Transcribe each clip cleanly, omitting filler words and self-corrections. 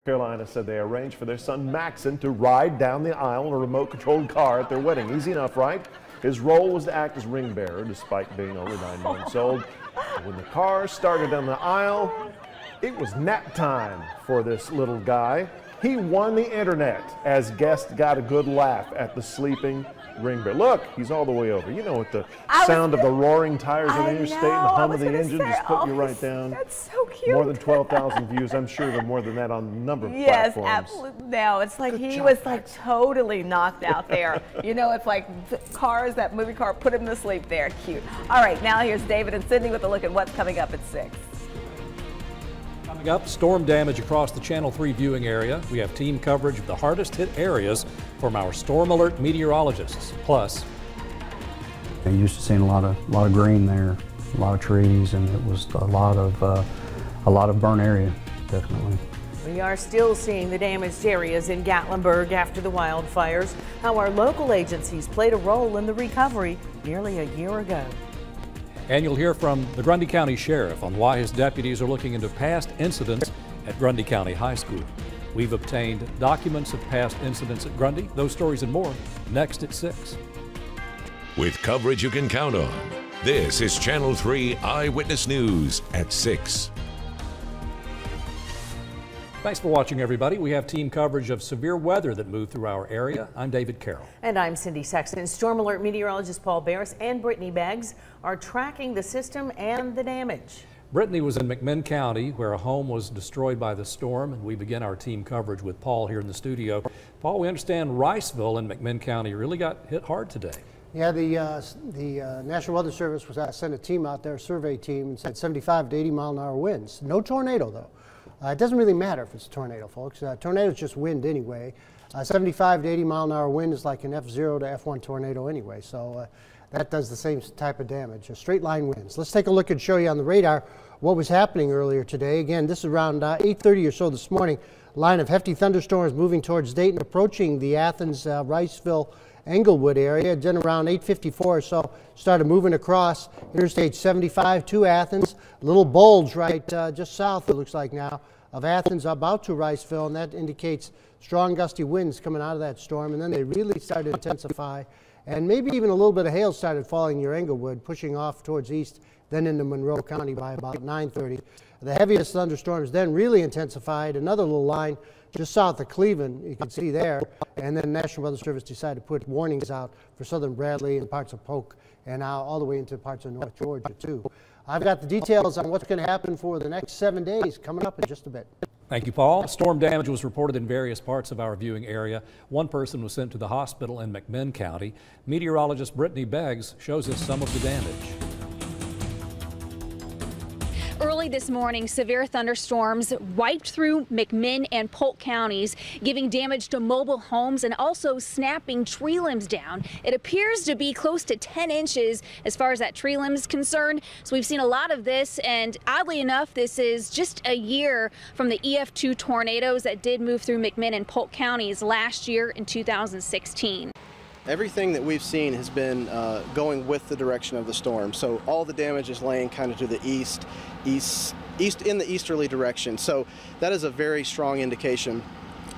Carolina said they arranged for their son Maxon to ride down the aisle in a remote-controlled car at their wedding. Easy enough, right? His role was to act as ring bearer, despite being only 9 months old. When the car started down the aisle, it was nap time for this little guy. He won the internet as guests got a good laugh at the sleeping ring bearer. Look, he's all the way over. You know, with the sound of the roaring tires on the interstate and the hum of the engine just put you right down. That's so cute. More than 12,000 views. I'm sure there are more than that on a number of platforms. Yes, absolutely. No, it's like he was like totally knocked out there. You know, it's like cars, that movie car, put him to sleep there. Cute. All right, now here's David and Sydney with a look at what's coming up at 6. Coming up, storm damage across the Channel 3 viewing area. We have team coverage of the hardest hit areas from our storm alert meteorologists. Plus, I used to seeing a lot of green there, a lot of trees, and it was a lot of burnt area, definitely. We are still seeing the damaged areas in Gatlinburg after the wildfires. How our local agencies played a role in the recovery nearly a year ago. and you'll hear from the Grundy County Sheriff on why his deputies are looking into past incidents at Grundy County High School. We've obtained documents of past incidents at Grundy. Those stories and more next at 6. With coverage you can count on, this is Channel 3 Eyewitness News at 6. Thanks for watching, everybody. We have team coverage of severe weather that moved through our area. I'm David Carroll. And I'm Cindy Sexton. Storm Alert meteorologist Paul Barris and Brittany Beggs are tracking the system and the damage. Brittany was in McMinn County, where a home was destroyed by the storm, and we begin our team coverage with Paul here in the studio. Paul, we understand Riceville in McMinn County really got hit hard today. Yeah, the National Weather Service sent a team out there, a survey team, and said 75 to 80 mile an hour winds. No tornado, though. It doesn't really matter if it's a tornado, folks. Tornado's just wind anyway. 75 to 80 mile an hour wind is like an F0 to F1 tornado anyway, so that does the same type of damage, straight line winds. Let's take a look and show you on the radar what was happening earlier today. Again, this is around 8:30 or so this morning. Line of hefty thunderstorms moving towards Dayton, approaching the Athens, Riceville, Englewood area. Then around 8:54 or so, started moving across Interstate 75 to Athens. A little bulge right just south, it looks like now, of Athens about to Riceville, and that indicates strong gusty winds coming out of that storm. And then they really started to intensify, and maybe even a little bit of hail started falling near Englewood, pushing off towards east, then into Monroe County by about 9:30. The heaviest thunderstorms then really intensified. Another little line just south of Cleveland, you can see there, and then National Weather Service decided to put warnings out for southern Bradley and parts of Polk, and now all the way into parts of North Georgia too. I've got the details on what's going to happen for the next 7 days coming up in just a bit. Thank you, Paul. Storm damage was reported in various parts of our viewing area. One person was sent to the hospital in McMinn County. Meteorologist Brittany Beggs shows us some of the damage. Early this morning, severe thunderstorms wiped through McMinn and Polk counties, giving damage to mobile homes and also snapping tree limbs down. It appears to be close to 10 inches as far as that tree limb is concerned. So we've seen a lot of this, and oddly enough, this is just a year from the EF2 tornadoes that did move through McMinn and Polk counties last year in 2016. Everything that we've seen has been going with the direction of the storm. So all the damage is laying kind of to the east in the easterly direction. So that is a very strong indication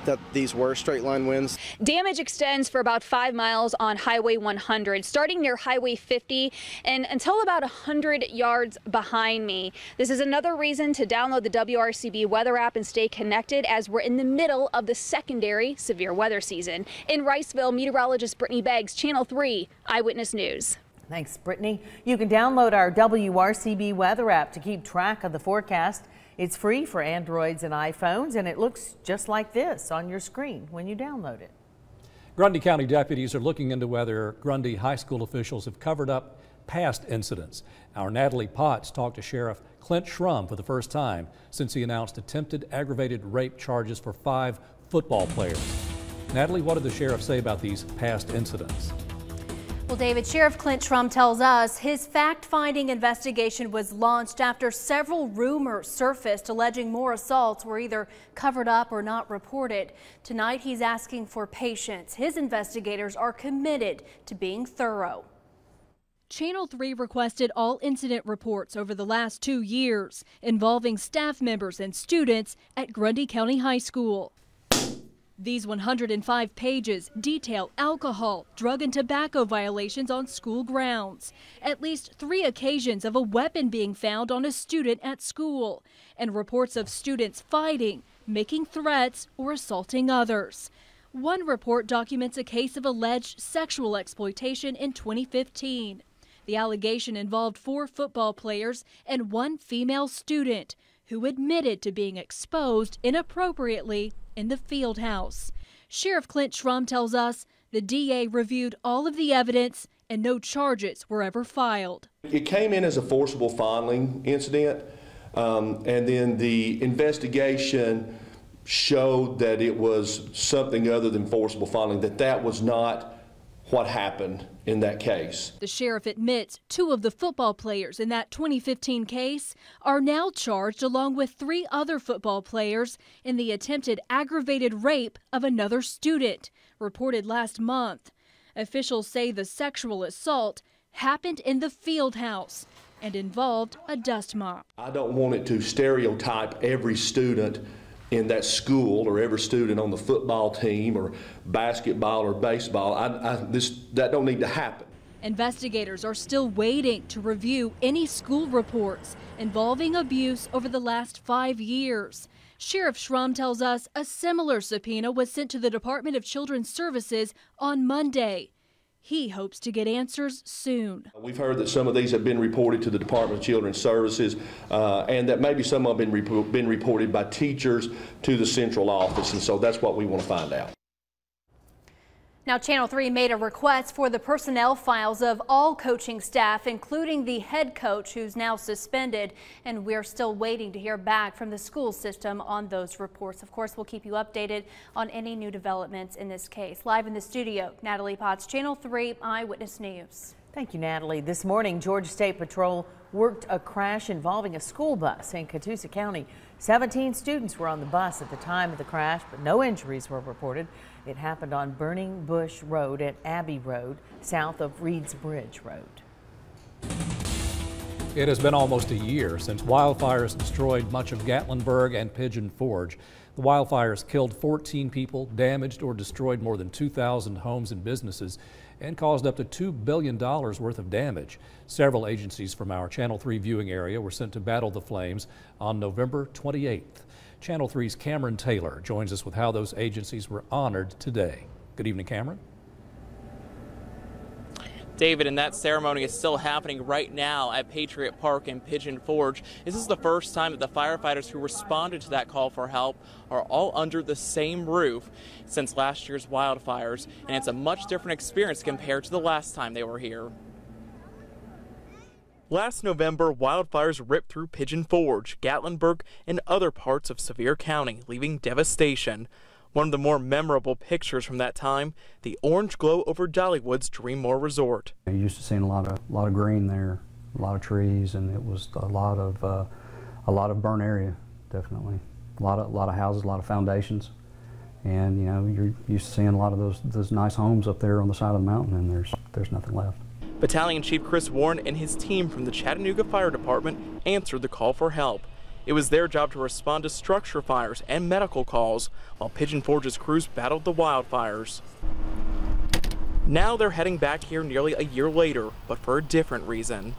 that these were straight line winds. Damage extends for about 5 miles on Highway 100, starting near Highway 50 and until about 100 yards behind me. This is another reason to download the WRCB weather app and stay connected, as we're in the middle of the secondary severe weather season. In Riceville, meteorologist Brittany Beggs, Channel 3 Eyewitness News. Thanks, Brittany. You can download our WRCB weather app to keep track of the forecast. It's free for Androids and iPhones, and it looks just like this on your screen when you download it. Grundy County deputies are looking into whether Grundy High School officials have covered up past incidents. Our Natalie Potts talked to Sheriff Clint Schrum for the first time since he announced attempted aggravated rape charges for 5 football players. Natalie, what did the sheriff say about these past incidents? Well, David, Sheriff Clint Schrum tells us his fact-finding investigation was launched after several rumors surfaced alleging more assaults were either covered up or not reported. Tonight, he's asking for patience. His investigators are committed to being thorough. Channel 3 requested all incident reports over the last 2 years involving staff members and students at Grundy County High School. These 105 pages detail alcohol, drug and tobacco violations on school grounds, at least 3 occasions of a weapon being found on a student at school, and reports of students fighting, making threats, or assaulting others. One report documents a case of alleged sexual exploitation in 2015. The allegation involved 4 football players and 1 female student who admitted to being exposed inappropriately in the field house. Sheriff Clint Schrum tells us the DA reviewed all of the evidence and no charges were ever filed. It came in as a forcible fondling incident, and then the investigation showed that it was something other than forcible fondling, that was not what happened in that case. The sheriff admits 2 of the football players in that 2015 case are now charged along with 3 other football players in the attempted aggravated rape of another student, reported last month. Officials say the sexual assault happened in the field house and involved a dust mop. I don't want it to stereotype every student in that school or every student on the football team or basketball or baseball. That don't need to happen. Investigators are still waiting to review any school reports involving abuse over the last 5 years. Sheriff Schrum tells us a similar subpoena was sent to the Department of Children's Services on Monday. He hopes to get answers soon. We've heard that some of these have been reported to the Department of Children's Services and that maybe some have been reported by teachers to the central office, and so that's what we want to find out. Now, Channel 3 made a request for the personnel files of all coaching staff, including the head coach, who's now suspended, and we're still waiting to hear back from the school system on those reports. Of course, we'll keep you updated on any new developments in this case. Live in the studio, Natalie Potts, Channel 3 Eyewitness News. Thank you, Natalie. This morning, Georgia State Patrol worked a crash involving a school bus in Catoosa County. 17 students were on the bus at the time of the crash, but no injuries were reported. It happened on Burning Bush Road at Abbey Road, south of Reed's Bridge Road. It has been almost a year since wildfires destroyed much of Gatlinburg and Pigeon Forge. The wildfires killed 14 people, damaged or destroyed more than 2,000 homes and businesses, and caused up to $2 billion worth of damage. Several agencies from our Channel 3 viewing area were sent to battle the flames on November 28th. Channel 3's Cameron Taylor joins us with how those agencies were honored today. Good evening, Cameron. David, and that ceremony is still happening right now at Patriot Park in Pigeon Forge. This is the first time that the firefighters who responded to that call for help are all under the same roof since last year's wildfires, and it's a much different experience compared to the last time they were here. Last November, wildfires ripped through Pigeon Forge, Gatlinburg, and other parts of Sevier County, leaving devastation. One of the more memorable pictures from that time, the orange glow over Dollywood's Dreammore Resort. You used to see a lot of green there, a lot of trees, and it was a lot of burnt area, definitely. A lot of houses, a lot of foundations, and you know you're used to seeing a lot of those nice homes up there on the side of the mountain, and there's nothing left. Battalion Chief Chris Warren and his team from the Chattanooga Fire Department answered the call for help. It was their job to respond to structure fires and medical calls, while Pigeon Forge's crews battled the wildfires. Now they're heading back here nearly a year later, but for a different reason.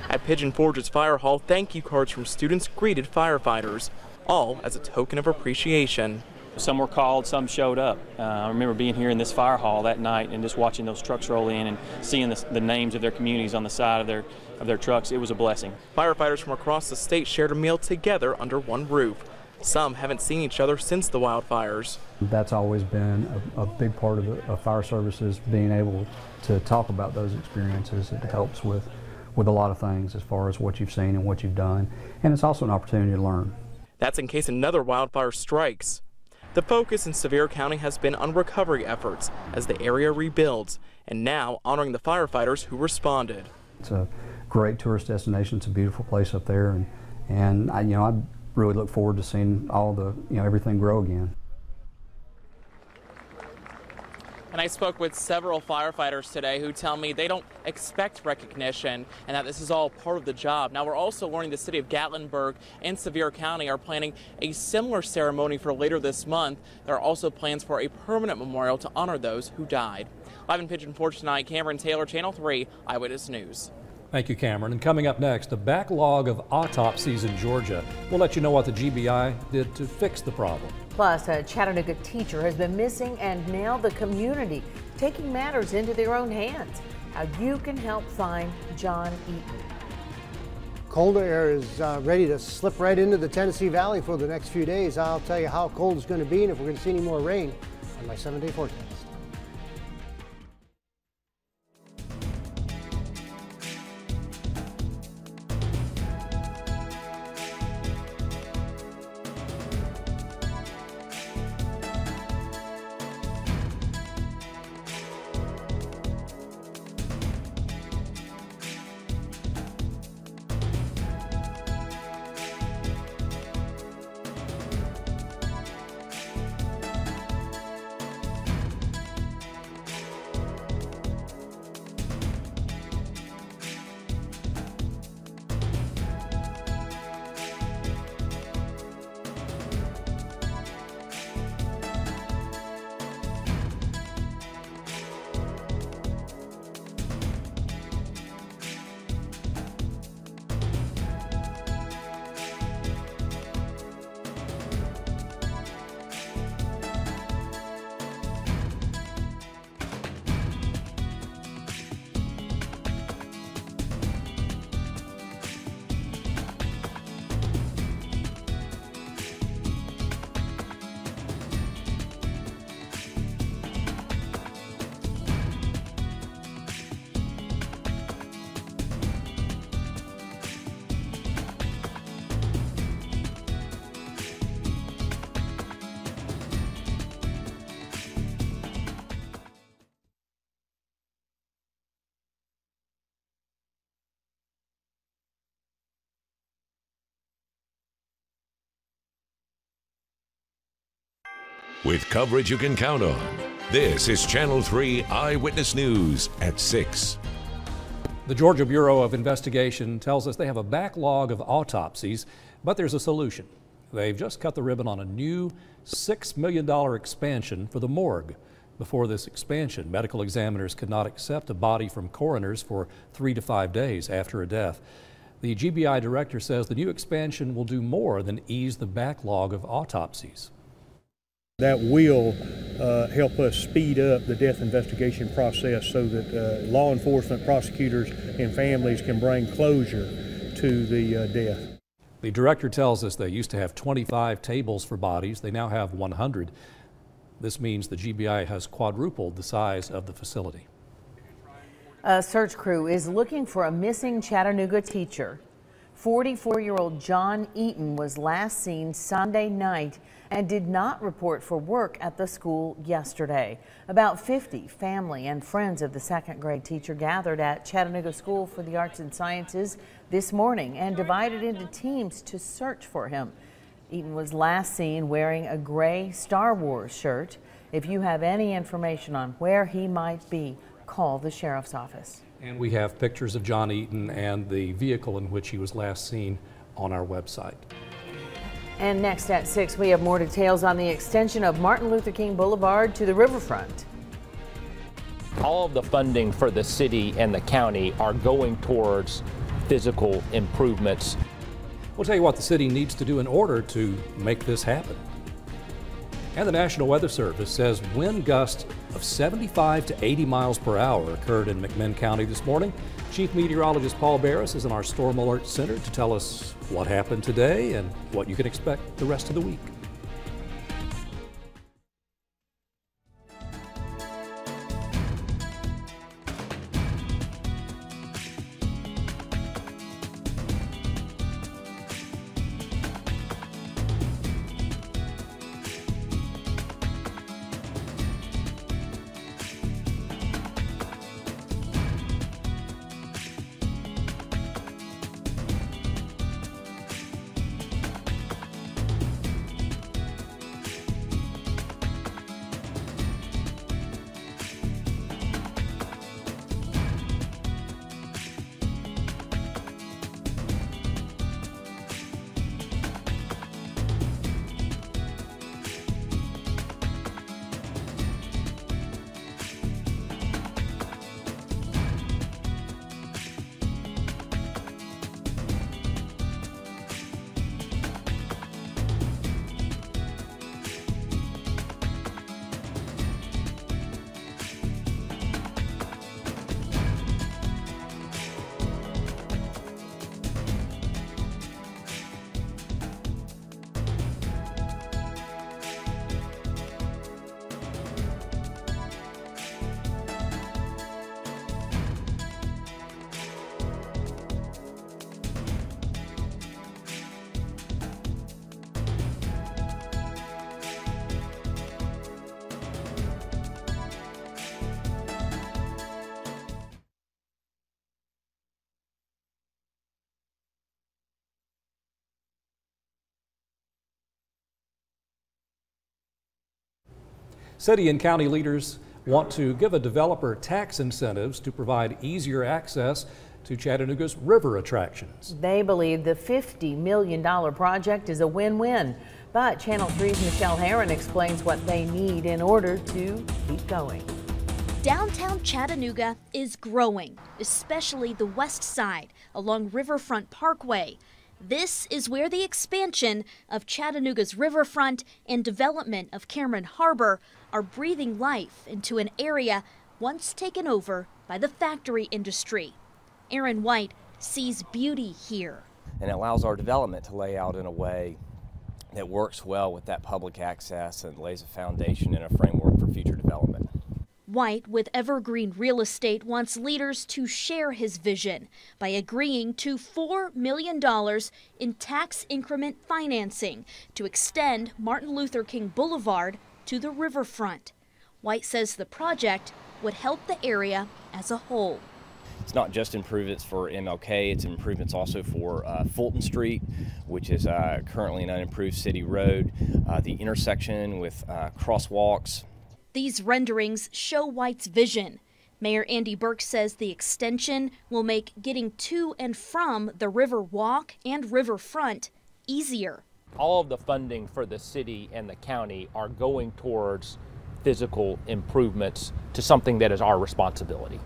At Pigeon Forge's fire hall, thank you cards from students greeted firefighters, all as a token of appreciation. Some were called, some showed up. I remember being here in this fire hall that night and just watching those trucks roll in and seeing the names of their communities on the side of their trucks. It was a blessing. Firefighters from across the state shared a meal together under one roof. Some haven't seen each other since the wildfires. That's always been a big part of fire services, being able to talk about those experiences. It helps with a lot of things as far as what you've seen and what you've done, and it's also an opportunity to learn. That's in case another wildfire strikes. The focus in Sevier County has been on recovery efforts as the area rebuilds, and now honoring the firefighters who responded. It's a great tourist destination. It's a beautiful place up there, and I really look forward to seeing all everything grow again. And I spoke with several firefighters today who tell me they don't expect recognition and that this is all part of the job. Now, we're also learning the city of Gatlinburg and Sevier County are planning a similar ceremony for later this month. There are also plans for a permanent memorial to honor those who died. Live in Pigeon Forge tonight, Cameron Taylor, Channel 3 Eyewitness News. Thank you, Cameron. And coming up next, a backlog of autopsies in Georgia. We'll let you know what the GBI did to fix the problem. Plus, a Chattanooga teacher has been missing, and now the community taking matters into their own hands. How you can help find John Eaton. Colder air is ready to slip right into the Tennessee Valley for the next few days. I'll tell you how cold it's going to be and if we're going to see any more rain on my 7-day forecast. With coverage you can count on. This is Channel 3 Eyewitness News at 6. The Georgia Bureau of Investigation tells us they have a backlog of autopsies, but there's a solution. They've just cut the ribbon on a new $6 million expansion for the morgue. Before this expansion, medical examiners could not accept a body from coroners for 3 to 5 days after a death. The GBI director says the new expansion will do more than ease the backlog of autopsies. That will help us speed up the death investigation process so that law enforcement, prosecutors, and families can bring closure to the death. The director tells us they used to have 25 tables for bodies. They now have 100. This means the GBI has quadrupled the size of the facility. A search crew is looking for a missing Chattanooga teacher. 44-year-old John Eaton was last seen Sunday night and did not report for work at the school yesterday. About 50 family and friends of the second grade teacher gathered at Chattanooga School for the Arts and Sciences this morning and divided into teams to search for him. Eaton was last seen wearing a gray Star Wars shirt. If you have any information on where he might be, call the sheriff's office. And we have pictures of John Eaton and the vehicle in which he was last seen on our website. And next at 6, we have more details on the extension of Martin Luther King Boulevard to the riverfront. All of the funding for the city and the county are going towards physical improvements. We'll tell you what the city needs to do in order to make this happen. And the National Weather Service says wind gusts of 75 to 80 miles per hour occurred in McMinn County this morning. Chief Meteorologist Paul Barris is in our Storm Alert Center to tell us what happened today and what you can expect the rest of the week. City and county leaders want to give a developer tax incentives to provide easier access to Chattanooga's river attractions. They believe the $50 million project is a win-win. But Channel 3's Michelle Herron explains what they need in order to keep going. Downtown Chattanooga is growing, especially the west side along Riverfront Parkway. This is where the expansion of Chattanooga's riverfront and development of Cameron Harbor are breathing life into an area once taken over by the factory industry. Aaron White sees beauty here. And it allows our development to lay out in a way that works well with that public access and lays a foundation and a framework for future development. White with Evergreen Real Estate wants leaders to share his vision by agreeing to $4 million in tax increment financing to extend Martin Luther King Boulevard to the riverfront. White says the project would help the area as a whole. It's not just improvements for MLK, it's improvements also for Fulton Street, which is currently an unimproved city road, the intersection with crosswalks. These renderings show White's vision. Mayor Andy Burke says the extension will make getting to and from the river walk and riverfront easier. All of the funding for the city and the county are going towards physical improvements to something that is our responsibility.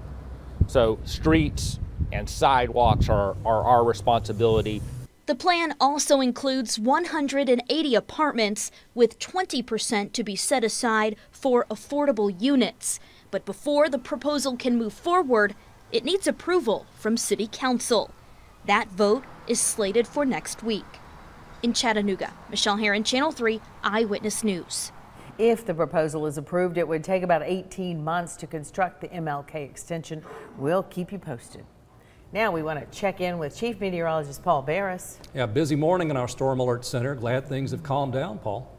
So streets and sidewalks are our responsibility. The plan also includes 180 apartments with 20% to be set aside for affordable units. But before the proposal can move forward, it needs approval from City Council. That vote is slated for next week. In Chattanooga, Michelle Herron, Channel 3 Eyewitness News. If the proposal is approved, it would take about 18 months to construct the MLK extension. We'll keep you posted. Now we want to check in with Chief Meteorologist Paul Barris. Yeah, busy morning in our Storm Alert Center. Glad things have calmed down, Paul.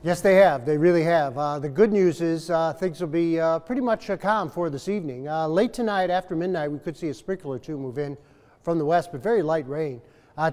Yes, they have. They really have. The good news is things will be pretty much calm for this evening. Late tonight, after midnight, we could see a sprinkle or two move in from the west, but very light rain.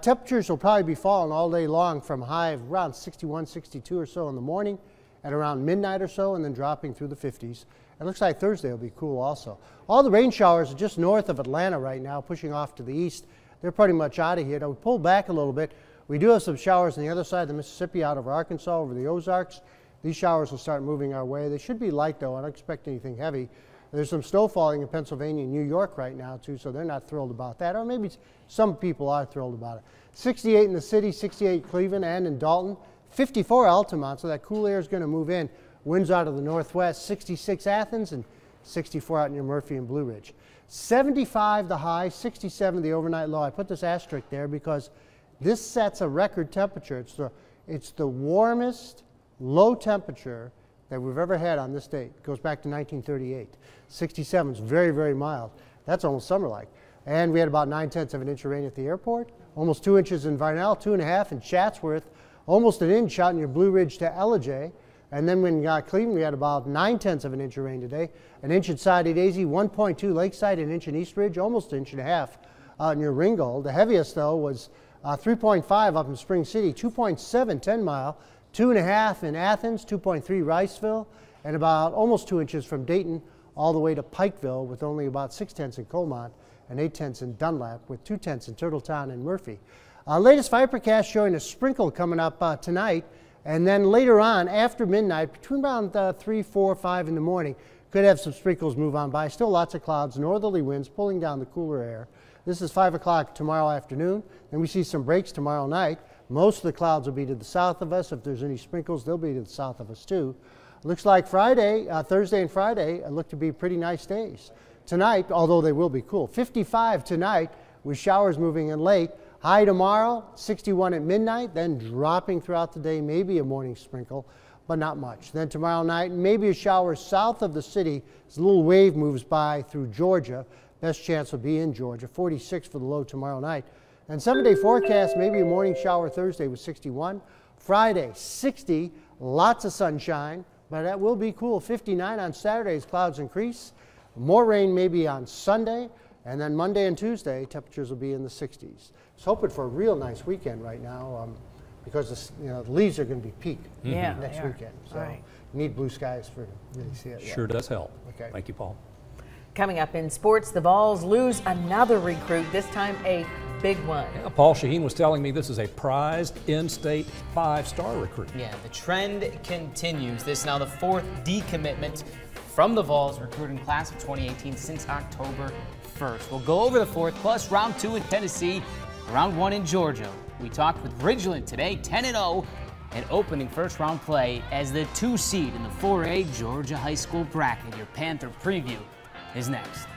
Temperatures will probably be falling all day long from a high of around 61, 62 or so in the morning at around midnight or so, and then dropping through the 50s. It looks like Thursday will be cool also. All the rain showers are just north of Atlanta right now, pushing off to the east. They're pretty much out of here. Now we pull back a little bit. We do have some showers on the other side of the Mississippi out of Arkansas over the Ozarks. These showers will start moving our way. They should be light though. I don't expect anything heavy. There's some snow falling in Pennsylvania and New York right now too, so they're not thrilled about that. Or maybe some people are thrilled about it. 68 in the city, 68 Cleveland and in Dalton. 54 Altamont, so that cool air is going to move in. Winds out of the northwest, 66 Athens and 64 out near Murphy and Blue Ridge. 75 the high, 67 the overnight low. I put this asterisk there because this sets a record temperature. It's the warmest low temperature that we've ever had on this date. It goes back to 1938. 67 is very, very mild. That's almost summer-like. And we had about 9/10 of an inch of rain at the airport, almost 2 inches in Varnell, 2.5 in Chatsworth, almost an inch out near Blue Ridge to Ellijay. And then when Cleveland, we had about 9/10 of an inch of rain today, an inch in Soddy Daisy, 1.2 Lakeside, an inch in East Ridge, almost an inch and a half out near Ringgold. The heaviest, though, was 3.5 up in Spring City, 2.7 10 Mile, 2.5 in Athens, 2.3 Riceville, and about almost 2 inches from Dayton all the way to Pikeville, with only about 6/10 in Colmont and 8/10 in Dunlap, with 2/10 in Turtletown and Murphy. Latest Vipercast showing a sprinkle coming up tonight, and then later on after midnight, between around 3, 4, 5 in the morning, could have some sprinkles move on by. Still lots of clouds, northerly winds pulling down the cooler air. This is 5 o'clock tomorrow afternoon. Then we see some breaks tomorrow night. Most of the clouds will be to the south of us. If there's any sprinkles, they'll be to the south of us too. Looks like Friday, Thursday and Friday look to be pretty nice days. Tonight, although they will be cool, 55 tonight with showers moving in late. High tomorrow, 61 at midnight, then dropping throughout the day, maybe a morning sprinkle, but not much. Then tomorrow night, maybe a shower south of the city as a little wave moves by through Georgia. Best chance will be in Georgia, 46 for the low tomorrow night. And 7-day forecast, maybe a morning shower Thursday with 61. Friday, 60, lots of sunshine, but that will be cool. 59 on Saturday as clouds increase. More rain maybe on Sunday. And then Monday and Tuesday, temperatures will be in the 60s. So hoping for a real nice weekend right now. because the leaves are going to be peak next Yeah, weekend. So right. you need blue skies for really see it. Sure does help. Okay. Thank you, Paul. Coming up in sports, the Vols lose another recruit, this time a big one. Yeah, Paul Shaheen was telling me this is a prized in-state 5-star recruit. Yeah, the trend continues. This is now the 4th decommitment from the Vols recruiting class of 2018 since October 1st. We'll go over the 4th, plus round 2 in Tennessee, round 1 in Georgia. We talked with Ridgeland today, 10-0, and opening first-round play as the 2 seed in the 4A Georgia High School bracket. Your Panther preview is next.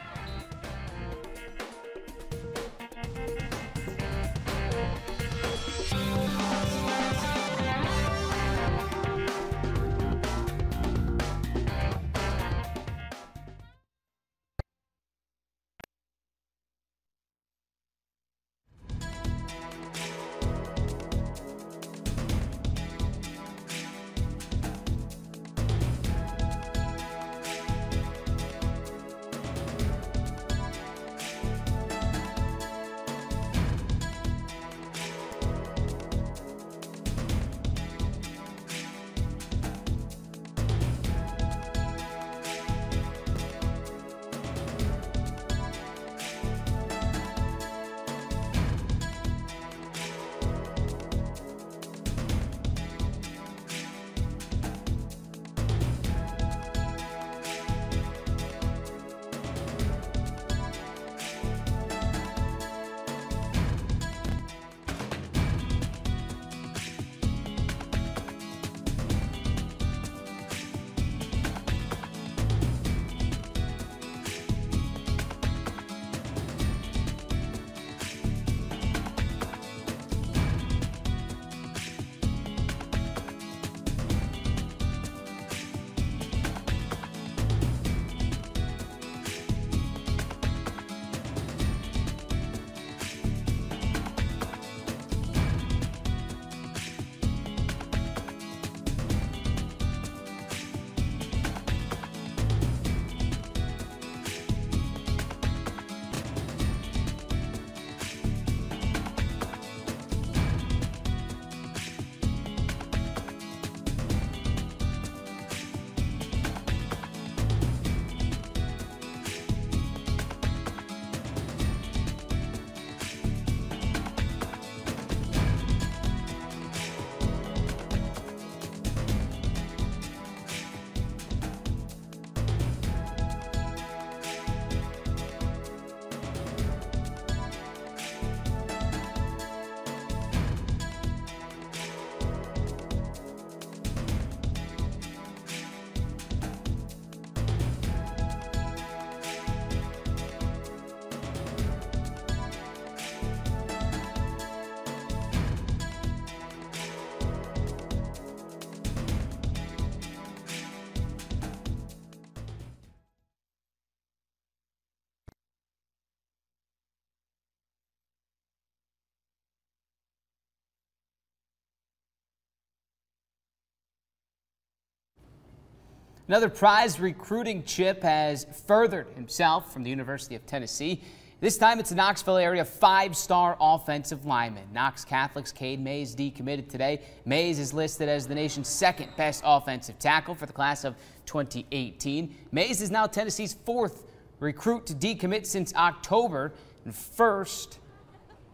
Another prize recruiting chip has furthered himself from the University of Tennessee. This time it's a Knoxville area 5-star offensive lineman. Knox Catholic's Cade Mays decommitted today. Mays is listed as the nation's 2nd best offensive tackle for the class of 2018. Mays is now Tennessee's 4th recruit to decommit since October, and 1st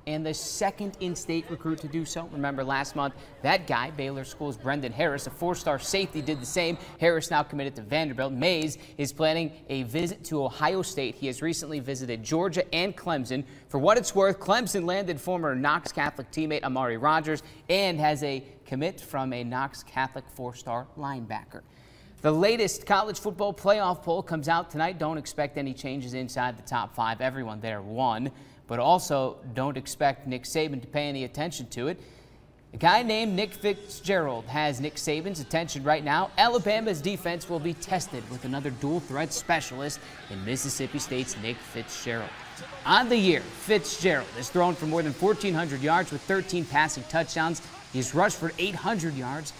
and the 2nd in-state recruit to do so. Remember last month, that guy, Baylor School's Brendan Harris, a 4-star safety, did the same. Harris now committed to Vanderbilt. Mays is planning a visit to Ohio State. He has recently visited Georgia and Clemson. For what it's worth, Clemson landed former Knox Catholic teammate Amari Rogers and has a commit from a Knox Catholic 4-star linebacker. The latest college football playoff poll comes out tonight. Don't expect any changes inside the top 5. Everyone there won. But also don't expect Nick Saban to pay any attention to it. A guy named Nick Fitzgerald has Nick Saban's attention right now. Alabama's defense will be tested with another dual threat specialist in Mississippi State's Nick Fitzgerald. On the year, Fitzgerald has thrown for more than 1,400 yards with 13 passing touchdowns. He's rushed for 800 yards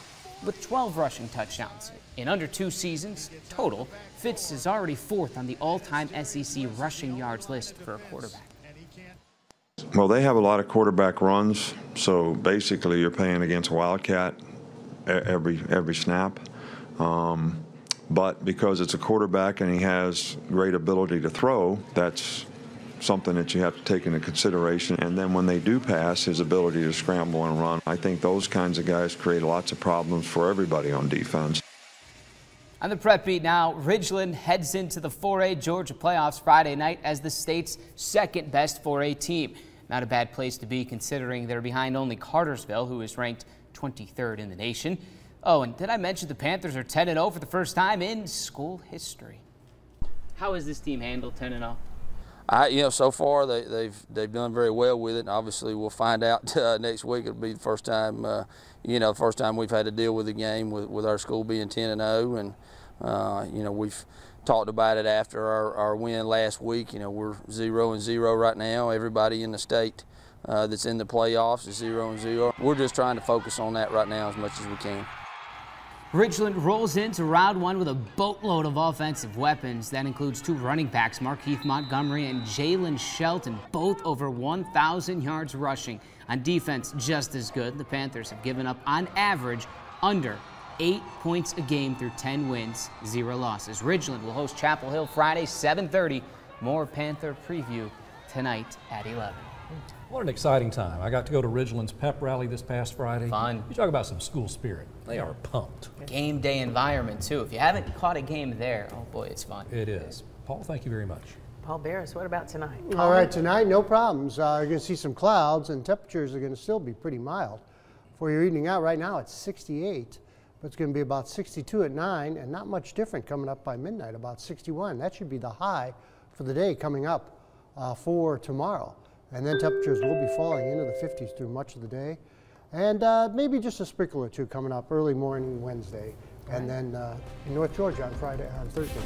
with 12 rushing touchdowns. In under 2 seasons total, Fitz is already 4th on the all-time SEC rushing yards list for a quarterback. Well, they have a lot of quarterback runs, so basically you're playing against a Wildcat every snap. But because it's a quarterback and he has great ability to throw, that's something that you have to take into consideration. And then when they do pass, his ability to scramble and run. I think those kinds of guys create lots of problems for everybody on defense. On the prep beat now, Ridgeland heads into the 4A Georgia playoffs Friday night as the state's second best 4A team. Not a bad place to be considering they're behind only Cartersville, who is ranked 23rd in the nation. Oh, and did I mention the Panthers are 10-0 for the first time in school history? How has this team handled 10-0? So far they've done very well with it. And obviously, we'll find out next week. It'll be the first time, first time we've had to deal with a game with our school being 10-0, and we've talked about it after our win last week. We're 0-0 right now. Everybody in the state that's in the playoffs is 0-0. We're just trying to focus on that right now as much as we can. Ridgeland rolls into round one with a boatload of offensive weapons. That includes two running backs, Markeith Montgomery and Jalen Shelton, both over 1,000 yards rushing. On defense, just as good. The Panthers have given up, on average, under 8 points a game through 10 wins, 0 losses. Ridgeland will host Chapel Hill Friday, 7:30. More Panther preview tonight at 11. What an exciting time. I got to go to Ridgeland's pep rally this past Friday. Fun. You talk about some school spirit. They are pumped. Game day environment, too. If you haven't caught a game there, oh boy, it's fun. It is. Paul, thank you very much. Paul Barris, what about tonight? All right, tonight, no problems. You're going to see some clouds, and temperatures are going to still be pretty mild. For your evening out right now, it's 68, but it's going to be about 62 at 9, and not much different coming up by midnight, about 61. That should be the high for the day coming up for tomorrow. And then temperatures will be falling into the 50s through much of the day. And maybe just a sprinkle or two coming up early morning Wednesday. And then in North Georgia on Thursday.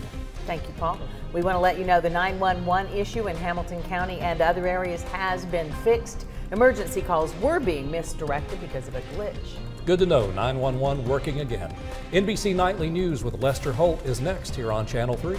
Thank you, Paul. We want to let you know the 911 issue in Hamilton County and other areas has been fixed. Emergency calls were being misdirected because of a glitch. Good to know, 911 working again. NBC Nightly News with Lester Holt is next here on Channel 3.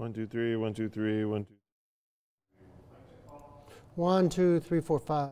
1, 2, 3, 1, 2, 3, 1, 2. 1, 2, 3, 4, 5.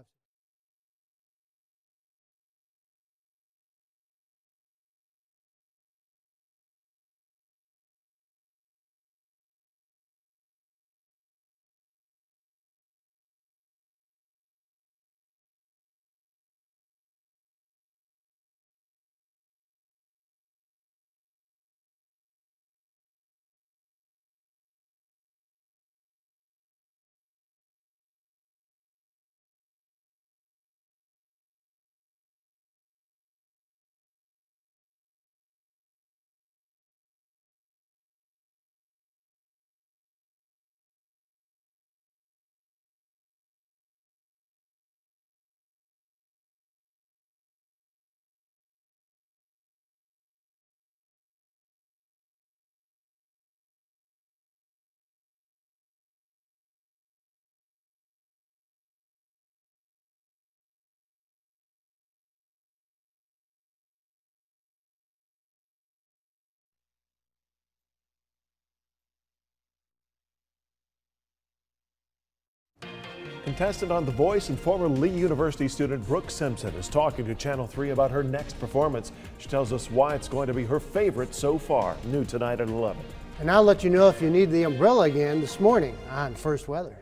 Contestant on The Voice and former Lee University student Brooke Simpson is talking to Channel 3 about her next performance. She tells us why it's going to be her favorite so far. New tonight at 11. And I'll let you know if you need the umbrella again this morning on First Weather.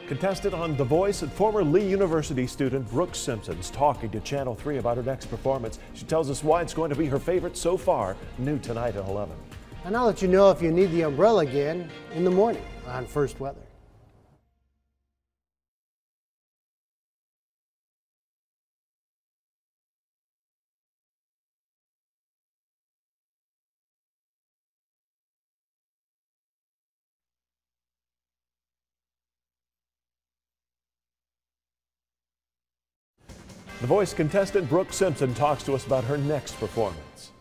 Contestant on The Voice and former Lee University student Brooke Simpson is talking to Channel 3 about her next performance. She tells us why it's going to be her favorite so far. New tonight at 11. And I'll let you know if you need the umbrella again in the morning on First Weather. The Voice contestant Brooke Simpson talks to us about her next performance.